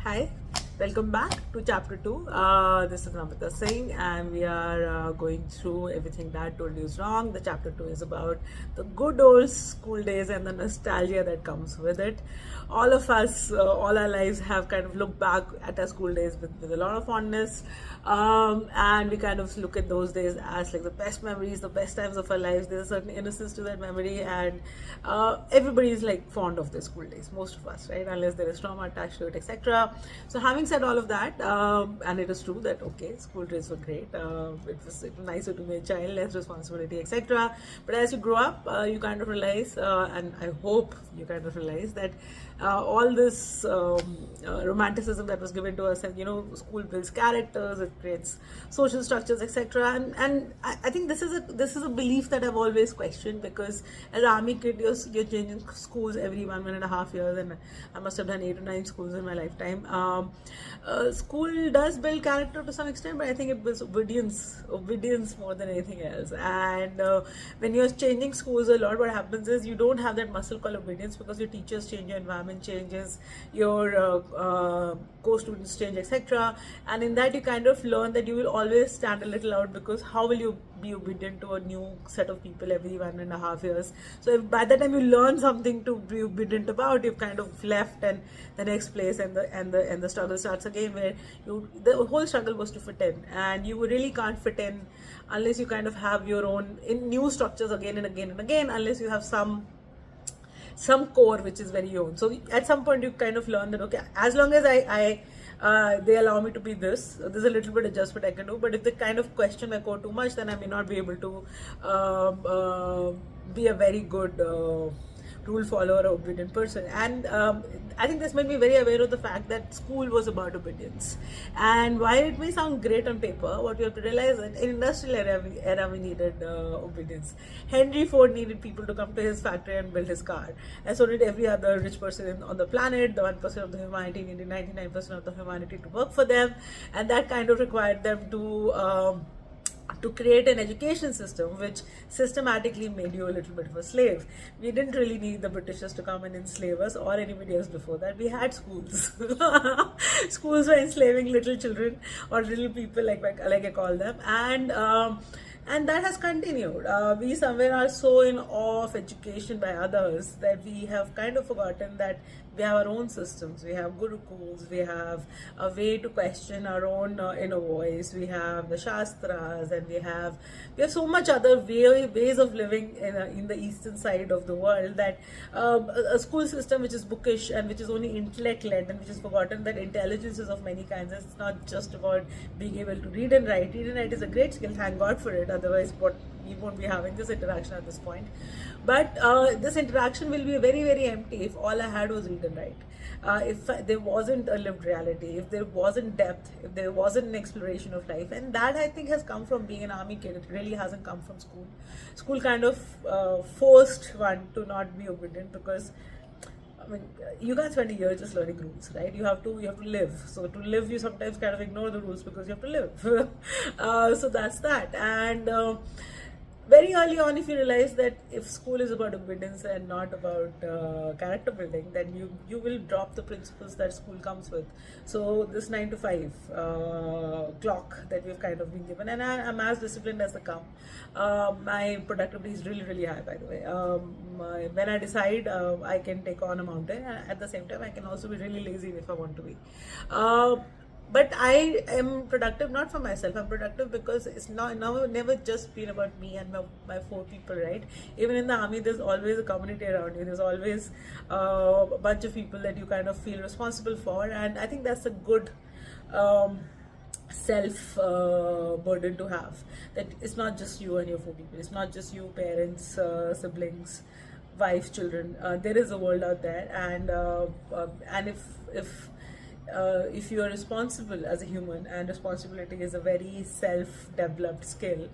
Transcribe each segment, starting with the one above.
Hi, welcome back to chapter 2. This is Namita Singh, and we are going through everything that told you is wrong. The chapter 2 is about the good old school days and the nostalgia that comes with it. All of us, all our lives, have kind of looked back at our school days with a lot of fondness, and we kind of look at those days as like the best memories, the best times of our lives. There's a certain innocence to that memory, and everybody is like fond of their school days, most of us, right? Unless there is trauma attached to it, etc. So having said all of that, and it is true that okay, school days were great. It was nicer to be a child, less responsibility, etc. But as you grow up, you kind of realize, and I hope you kind of realize that all this romanticism that was given to us, and school builds characters, it creates social structures, etc. And I think this is a belief that I've always questioned, because as an army kid, you're changing schools every 1.5 years, and I must have done 8 or 9 schools in my lifetime. School does build character to some extent, but I think it builds obedience more than anything else. And when you're changing schools a lot, what happens is you don't have that muscle called obedience, because your teachers change, your environment changes, your co-students change, etc. And in that, you kind of learn that you will always stand a little out, because how will you be obedient to a new set of people every 1.5 years? So if by the time you learn something to be obedient about, you've kind of left and the next place, and the struggle starts again, where the whole struggle was to fit in, and you really can't fit in unless you kind of have your own in new structures again and again and again, unless you have some core which is very own. So at some point you kind of learn that okay, as long as they allow me to be this, there's a little bit adjustment I can do. But if they kind of question my core too much, then I may not be able to be a very good rule follower or obedient person. And I think this made me very aware of the fact that school was about obedience. And while it may sound great on paper, what you have to realize is in industrial era we needed obedience. Henry Ford needed people to come to his factory and build his car, and so did every other rich person on the planet. The 1% of the humanity needed 99% of the humanity to work for them, and that kind of required them to create an education system which systematically made you a little bit of a slave. We didn't really need the Britishers to come and enslave us, or anybody else before that. We had schools. Schools were enslaving little children, or little people, like I call them, and that has continued. We somewhere are so in awe of education by others that we have kind of forgotten that we have our own systems. We have gurukuls, we have a way to question our own inner voice, we have the shastras, and we have so much other ways of living in the eastern side of the world, that a school system which is bookish and which is only intellect led, and which has forgotten that intelligence is of many kinds. It's not just about being able to read and write. Read and write is a great skill, thank God for it, otherwise we won't be having this interaction at this point. But this interaction will be very, very empty if all I had was read and write. If there wasn't a lived reality, if there wasn't depth, if there wasn't an exploration of life. And that, I think, has come from being an army kid. It really hasn't come from school. School kind of forced one to not be obedient, because I mean, you can't spend a year just learning rules, right? You have to live. So to live, you sometimes kind of ignore the rules because you have to live. So that's that. And very early on, if you realize that if school is about obedience and not about character building, then you will drop the principles that school comes with. So this 9 to 5 clock that we've kind of been given, and I'm as disciplined as they come. My productivity is really, really high, by the way. When I decide I can take on a mountain, at the same time I can also be really lazy if I want to be. But I am productive not for myself. I'm productive because it's never just been about me and my 4 people, right? Even in the army, there's always a community around you. There's always a bunch of people that you kind of feel responsible for, and I think that's a good self burden to have. That it's not just you and your 4 people. It's not just you, parents, siblings, wives, children. There is a world out there, and if you are responsible as a human, and responsibility is a very self-developed skill,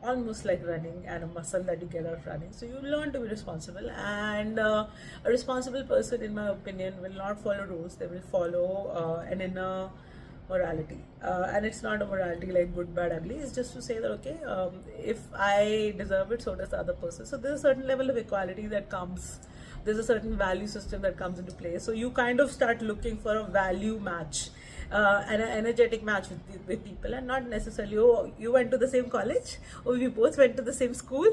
almost like running, and a muscle that you get out of running. So you learn to be responsible, and a responsible person, in my opinion, will not follow rules. They will follow an inner morality, and it's not a morality like good, bad, ugly. It's just to say that okay, if I deserve it, so does the other person. So there's a certain level of equality that comes there's a certain value system that comes into play. So you kind of start looking for a value match, and an energetic match with people, and not necessarily, oh, you went to the same college, or we both went to the same school,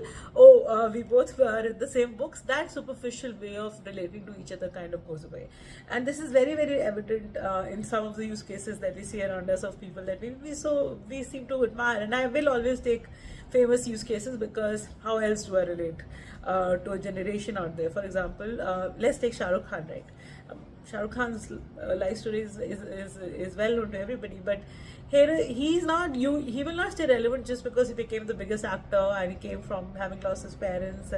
we both read the same books. That superficial way of relating to each other kind of goes away. And this is very, very evident in some of the use cases that we see around us of people that we seem to admire. And I will always take famous use cases, because how else do I relate to a generation out there? For example, let's take Shah Rukh Khan, right? Shah Rukh Khan's life story is well known to everybody, but here he will not stay relevant just because he became the biggest actor and he came from having lost his parents,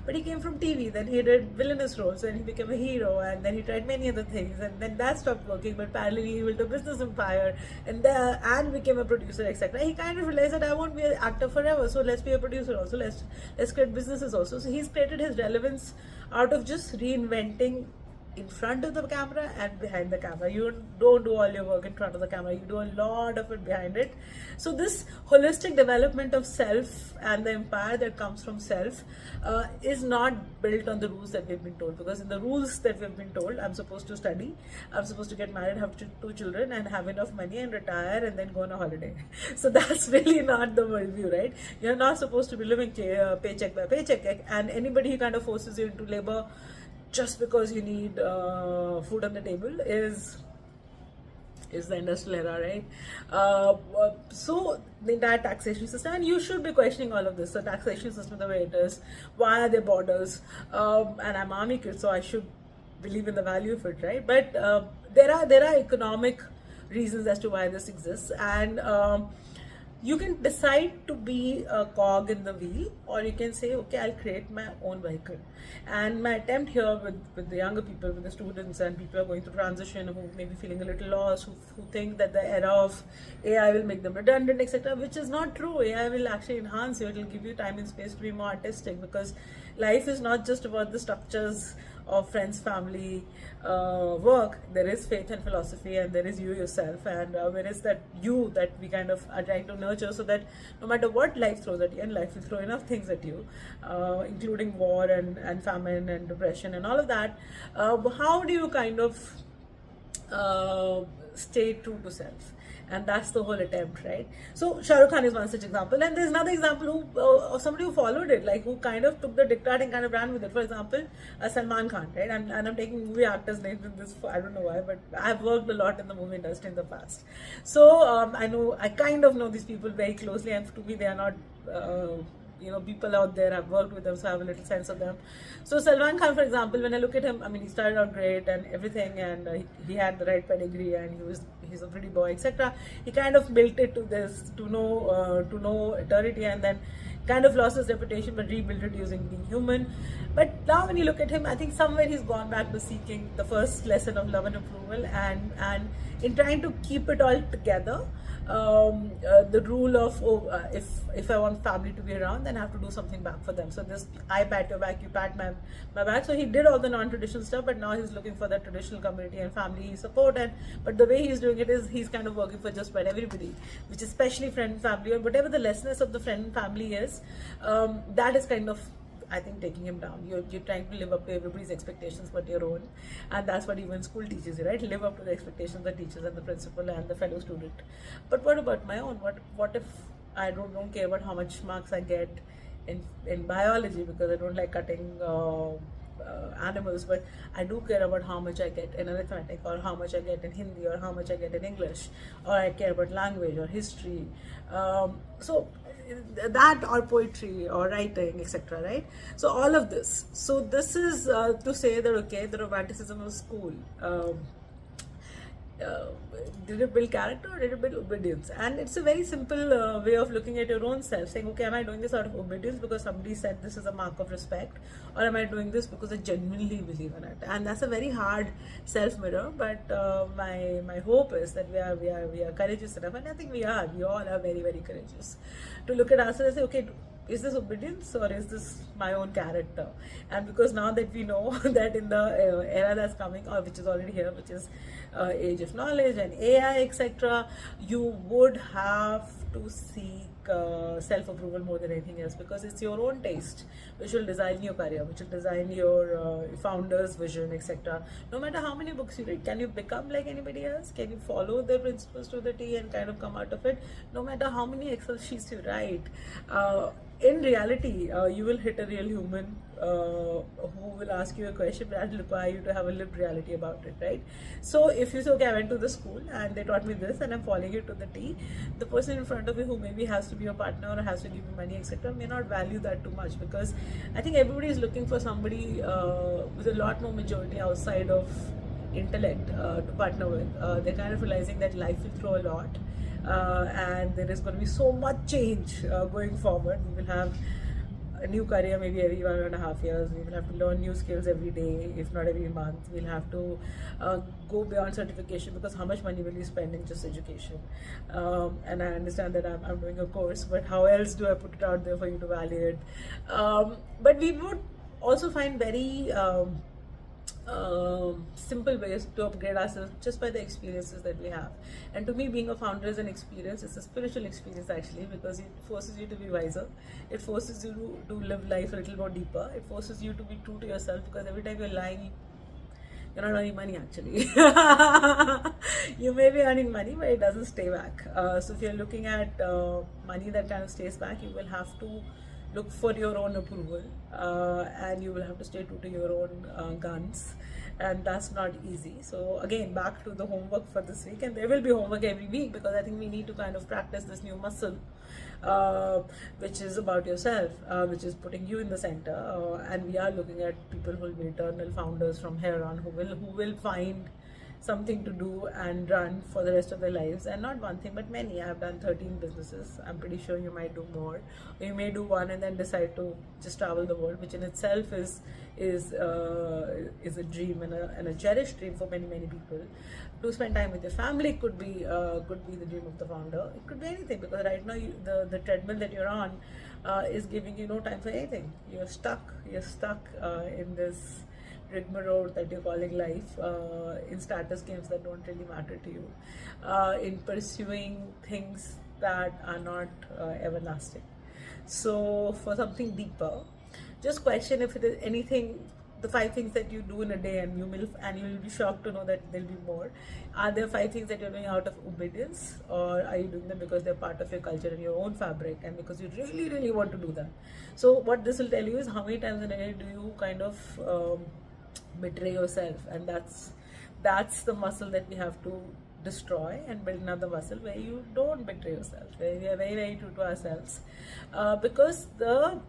but he came from TV, then he did villainous roles, and he became a hero, and then he tried many other things, and then that stopped working, but parallelly he built a business empire and became a producer, etc. He kind of realized that I won't be an actor forever, so let's be a producer also, let's create businesses also. So he's created his relevance out of just reinventing in front of the camera and behind the camera. You don't do all your work in front of the camera, you do a lot of it behind it. So this holistic development of self and the empire that comes from self is not built on the rules that we've been told, because in the rules that we've been told, I'm supposed to study, I'm supposed to get married, have 2 children, and have enough money and retire and then go on a holiday. So that's really not the worldview, right? You're not supposed to be living paycheck by paycheck, and anybody who kind of forces you into labor just because you need food on the table is the industrial era, right? So the entire taxation system, and you should be questioning all of this. The taxation system, the way it is, why are there borders? And I'm army kid, so I should believe in the value of it, right? But there are economic reasons as to why this exists, and you can decide to be a cog in the wheel, or you can say, okay, I'll create my own vehicle. And my attempt here with the younger people, with the students and people who are going through transition, who may be feeling a little lost, who think that the era of AI will make them redundant, etc., which is not true. AI will actually enhance you. It will give you time and space to be more artistic, because life is not just about the structures of friends, family, work. There is faith and philosophy, and there is you yourself, and where is that you that we kind of are trying to nurture, so that no matter what life throws at you, and life will throw enough things at you, including war and famine and depression and all of that, how do you kind of stay true to self? And that's the whole attempt, right? So Shah Rukh Khan is one such example, and there's another example of somebody who followed it, like who kind of took the diktat and kind of ran with it. For example, Salman Khan, right? And I'm taking movie actors' names in this, I don't know why, but I've worked a lot in the movie industry in the past, so I kind of know these people very closely, and to me they are not people out there. I've worked with them, so I have a little sense of them. So Salman Khan, for example, when I look at him, I mean, he started out great and everything, and he had the right pedigree, and he's a pretty boy, etc. He kind of built it to know eternity, and then kind of lost his reputation, but rebuilt it using being human. But now when you look at him, I think somewhere he's gone back to seeking the first lesson of love and approval, and in trying to keep it all together, the rule of if I want family to be around, then I have to do something back for them. So this, I pat your back, you pat my back. So he did all the non-traditional stuff, but now he's looking for that traditional community and family support. But the way he's doing it is he's kind of working for just about everybody, which is especially friend and family, or whatever the lessness of the friend and family is. That is kind of, I think, taking him down. You're trying to live up to everybody's expectations but your own, and that's what even school teaches you, right? Live up to the expectations of the teachers and the principal and the fellow student. But what about my own? What if I don't care about how much marks I get in biology, because I don't like cutting animals, but I do care about how much I get in arithmetic, or how much I get in Hindi, or how much I get in English, or I care about language or history. So that, or poetry or writing, etc., right? So all of this. So this is to say that, okay, the romanticism of school, did it build character or did it build obedience? And it's a very simple way of looking at your own self, saying, okay, am I doing this out of obedience because somebody said this is a mark of respect, or am I doing this because I genuinely believe in it? And that's a very hard self mirror, but my hope is that we are courageous enough, and I think we all are very, very courageous, to look at ourselves and say, okay, is this obedience or is this my own character? And because now that we know that in the era that's coming, or which is already here, which is age of knowledge and AI, etc., you would have to seek self-approval more than anything else, because it's your own taste which will design your career, which will design your founder's vision, etc. No matter how many books you read, can you become like anybody else? Can you follow the principles to the T and kind of come out of it? No matter how many Excel sheets you write, in reality, you will hit a real human who will ask you a question that will require you to have a lived reality about it, right? So if you say, okay, I went to the school and they taught me this and I'm following it to the T, the person in front of you who maybe has to be your partner or has to give you money, etc., may not value that too much, because I think everybody is looking for somebody with a lot more maturity outside of intellect to partner with. They're kind of realizing that life will throw a lot. And there is going to be so much change going forward. We will have a new career maybe every 1.5 years. We will have to learn new skills every day, if not every month. We'll have to go beyond certification, because how much money will you spend in just education? And I understand that I'm doing a course, but how else do I put it out there for you to value it? But we would also find very simple ways to upgrade ourselves just by the experiences that we have. And to me, being a founder is an experience. It's a spiritual experience actually, because it forces you to be wiser. It forces you to live life a little more deeper. It forces you to be true to yourself, because every time you're lying, you're not earning money actually. You may be earning money, but it doesn't stay back. So if you're looking at money that kind of stays back, you will have to look for your own approval, and you will have to stay true to your own guns, and that's not easy. So again, back to the homework for this week, and there will be homework every week, because I think we need to kind of practice this new muscle, which is about yourself, which is putting you in the center, and we are looking at people who will be eternal founders from here on, who will find something to do and run for the rest of their lives, and not one thing but many. I've done 13 businesses. I'm pretty sure you might do more, or you may do one and then decide to just travel the world, which in itself is a dream and a cherished dream for many people. To spend time with your family could be the dream of the founder. It could be anything, because right now the treadmill that you're on is giving you no time for anything. You're stuck in this rigmarole that you're calling life, in status games that don't really matter to you, in pursuing things that are not everlasting. So for something deeper, just question if it is anything, the 5 things that you do in a day, and you will be shocked to know that there'll be more. Are there 5 things that you're doing out of obedience, or are you doing them because they're part of your culture and your own fabric, and because you really want to do them? So what this will tell you is how many times in a day do you kind of betray yourself, and that's the muscle that we have to destroy and build another muscle where you don't betray yourself, where we are very true to ourselves, because the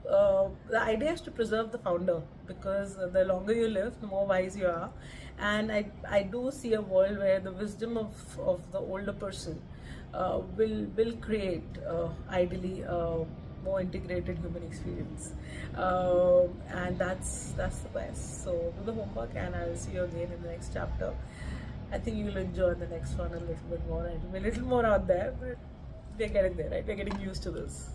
idea is to preserve the founder, because the longer you live, the more wise you are. And I do see a world where the wisdom of the older person will create ideally more integrated human experience, and that's the best. So do the homework, and I'll see you again in the next chapter. I think you'll enjoy the next one a little bit more, and it'll be a little more out there, but we're getting there, right? We're getting used to this.